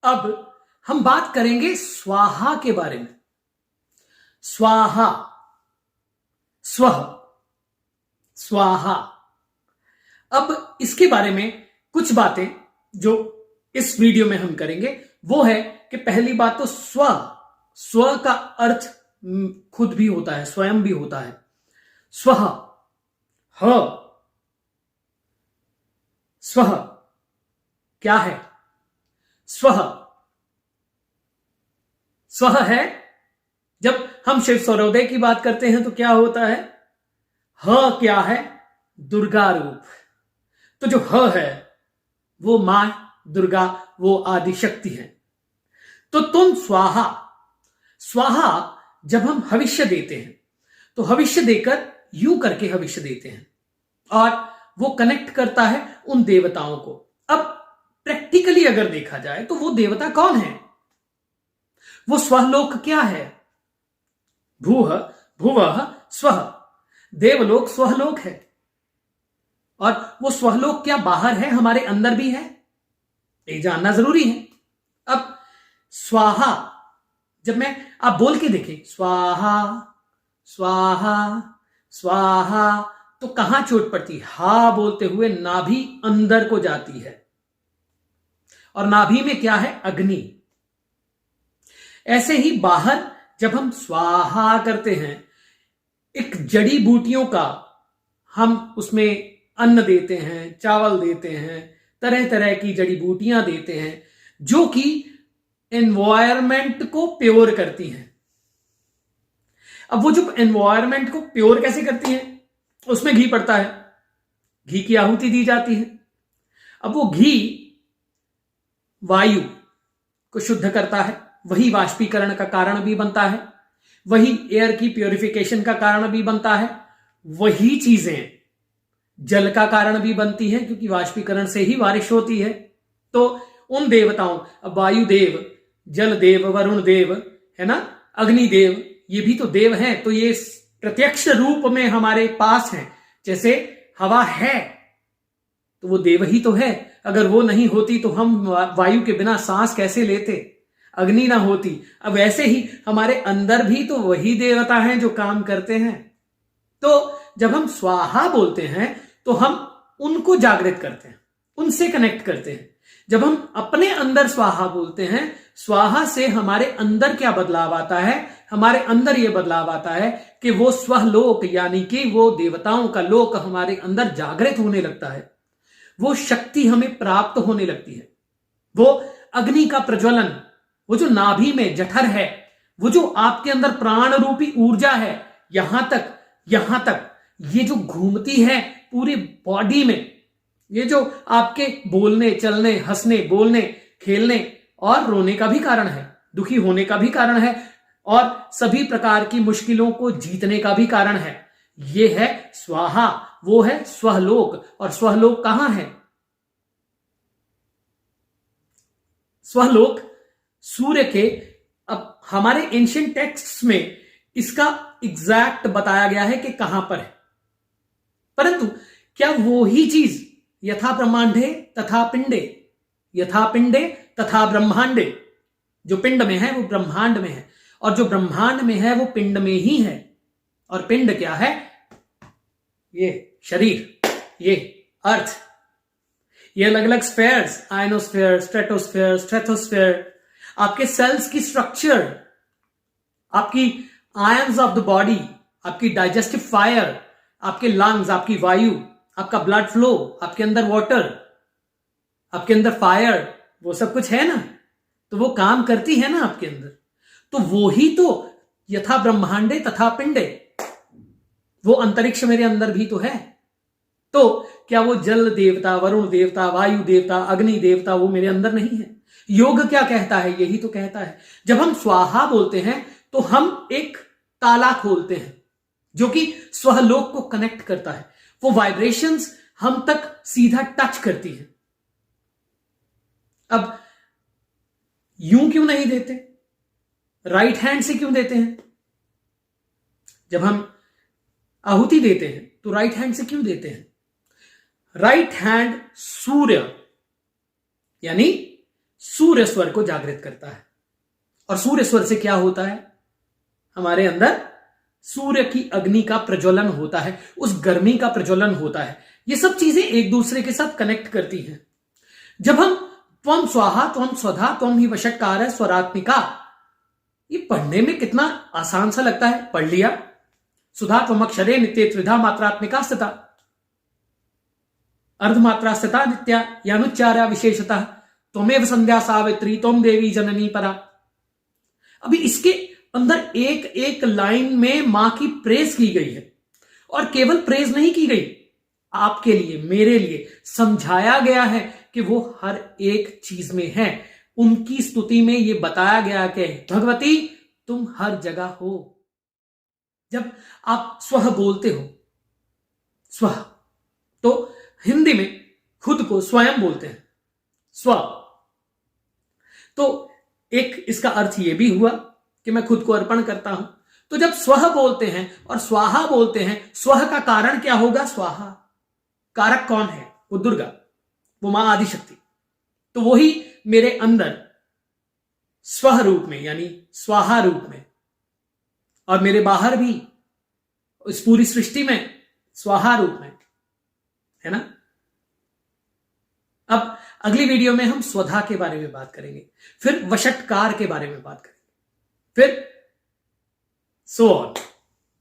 अब हम बात करेंगे स्वाहा के बारे में। स्वाहा, स्वह, स्वाहा। अब इसके बारे में कुछ बातें जो इस वीडियो में हम करेंगे वो है कि पहली बात तो स्व का अर्थ खुद भी होता है, स्वयं भी होता है। स्वह, ह, स्वह क्या है? स्वह, स्वह है जब हम शिव स्वरोदय की बात करते हैं तो क्या होता है? ह क्या है? दुर्गा रूप। तो जो ह है वो मां दुर्गा, वो आदि शक्ति है। तो तुम स्वाहा, स्वाहा जब हम हविष्य देते हैं तो हविष्य देकर यूं करके हविष्य देते हैं और वो कनेक्ट करता है उन देवताओं को। अब प्रैक्टिकली अगर देखा जाए तो वो देवता कौन है? वो स्वलोक क्या है? भूह, भुवः, स्वः। देवलोक स्वलोक है और वो स्वलोक क्या बाहर है, हमारे अंदर भी है? ये जानना जरूरी है। अब स्वाहा जब मैं आप बोल के देखें स्वाहा स्वाहा स्वाहा तो कहां चोट पड़ती है? हा बोलते हुए नाभि अंदर को जाती है और नाभि में क्या है? अग्नि। ऐसे ही बाहर जब हम स्वाहा करते हैं, एक जड़ी बूटियों का हम उसमें अन्न देते हैं, चावल देते हैं, तरह तरह की जड़ी बूटियां देते हैं जो कि एनवायरमेंट को प्योर करती हैं। अब वो जो एनवायरमेंट को प्योर कैसे करती हैं? उसमें घी पड़ता है, घी की आहुति दी जाती है। अब वो घी वायु को शुद्ध करता है, वही वाष्पीकरण का कारण भी बनता है, वही एयर की प्योरिफिकेशन का कारण भी बनता है, वही चीजें जल का कारण भी बनती हैं क्योंकि वाष्पीकरण से ही बारिश होती है। तो उन देवताओं, अब वायु देव, जल देव, वरुण देव है ना, अग्नि देव, ये भी तो देव हैं। तो ये प्रत्यक्ष रूप में हमारे पास हैं। जैसे हवा है तो वो देव ही तो है, अगर वो नहीं होती तो हम वायु के बिना सांस कैसे लेते? अग्नि ना होती। अब वैसे ही हमारे अंदर भी तो वही देवता हैं जो काम करते हैं। तो जब हम स्वाहा बोलते हैं तो हम उनको जागृत करते हैं, उनसे कनेक्ट करते हैं। जब हम अपने अंदर स्वाहा बोलते हैं, स्वाहा से हमारे अंदर क्या बदलाव आता है? हमारे अंदर यह बदलाव आता है कि वो स्वलोक यानी कि वो देवताओं का लोक हमारे अंदर जागृत होने लगता है, वो शक्ति हमें प्राप्त होने लगती है। वो अग्नि का प्रज्वलन, वो जो नाभि में जठर है, वो जो आपके अंदर प्राण रूपी ऊर्जा है, यहां तक ये जो घूमती है पूरी बॉडी में, ये जो आपके बोलने, चलने, हंसने, बोलने, खेलने और रोने का भी कारण है, दुखी होने का भी कारण है और सभी प्रकार की मुश्किलों को जीतने का भी कारण है, ये है स्वाहा। वो है स्वलोक। और स्वलोक कहां है? स्वलोक सूर्य के, अब हमारे एंशिएंट टेक्स्ट्स में इसका एग्जैक्ट बताया गया है कि कहां पर है, परंतु क्या वो ही चीज यथा ब्रह्मांडे तथा पिंडे, यथा पिंडे तथा ब्रह्मांडे, जो पिंड में है वो ब्रह्मांड में है और जो ब्रह्मांड में है वो पिंड में ही है। और पिंड क्या है? ये शरीर, ये अर्थ, ये अलग अलग स्फेयर्स, आयनोस्फेयर, स्ट्रेटोस्फेयर, स्ट्रेथोस्फेयर, आपके सेल्स की स्ट्रक्चर, आपकी आयंस ऑफ द बॉडी, आपकी डाइजेस्टिव फायर, आपके लंग्स, आपकी वायु, आपका ब्लड फ्लो, आपके अंदर वाटर, आपके अंदर फायर, वो सब कुछ है ना, तो वो काम करती है ना आपके अंदर। तो वो ही तो यथा ब्रह्मांडे तथा पिंडे, वो अंतरिक्ष मेरे अंदर भी तो है। तो क्या वो जल देवता, वरुण देवता, वायु देवता, अग्नि देवता वो मेरे अंदर नहीं है? योग क्या कहता है? यही तो कहता है जब हम स्वाहा बोलते हैं तो हम एक ताला खोलते हैं जो कि स्वलोक को कनेक्ट करता है। वो वाइब्रेशंस हम तक सीधा टच करती है। अब यूं क्यों नहीं देते? राइट हैंड से क्यों देते हैं? जब हम आहुति देते हैं तो राइट हैंड से क्यों देते हैं? राइट हैंड सूर्य यानी सूर्य स्वर को जागृत करता है। और सूर्य स्वर से क्या होता है? हमारे अंदर सूर्य की अग्नि का प्रज्वलन होता है, उस गर्मी का प्रज्वलन होता है। ये सब चीजें एक दूसरे के साथ कनेक्ट करती हैं। जब हम त्वम स्वाहा त्वम स्वधा त्वम ही वषट्कार स्वरात्मिका, ये पढ़ने में कितना आसान सा लगता है, पढ़ लिया। सुधा त्वम अक्षरे नित्य त्रिधा मात्रात्मिका स्थिता, अर्धमात्रा स्थिता नित्या यानुच्चारा विशेषतः त्वमेव संध्या सावित्री त्वम देवी जननी परा। अभी इसके अंदर एक एक लाइन में मां की प्रेज की गई है, और केवल प्रेज नहीं की गई, आपके लिए मेरे लिए समझाया गया है कि वो हर एक चीज में है। उनकी स्तुति में यह बताया गया कि भगवती तुम हर जगह हो। जब आप स्वह बोलते हो, स्वह, तो हिंदी में खुद को स्वयं बोलते हैं, स्व। तो एक इसका अर्थ यह भी हुआ कि मैं खुद को अर्पण करता हूं। तो जब स्वह बोलते हैं और स्वाहा बोलते हैं, स्वह का कारण क्या होगा? स्वाहा। कारक कौन है? वो दुर्गा, वो मां आदिशक्ति। तो वही मेरे अंदर स्वह रूप में यानी स्वाहा रूप में, और मेरे बाहर भी इस पूरी सृष्टि में स्वाहा रूप में है ना। अब अगली वीडियो में हम स्वधा के बारे में बात करेंगे, फिर वषट्कार के बारे में बात करेंगे, फिर सो ऑन।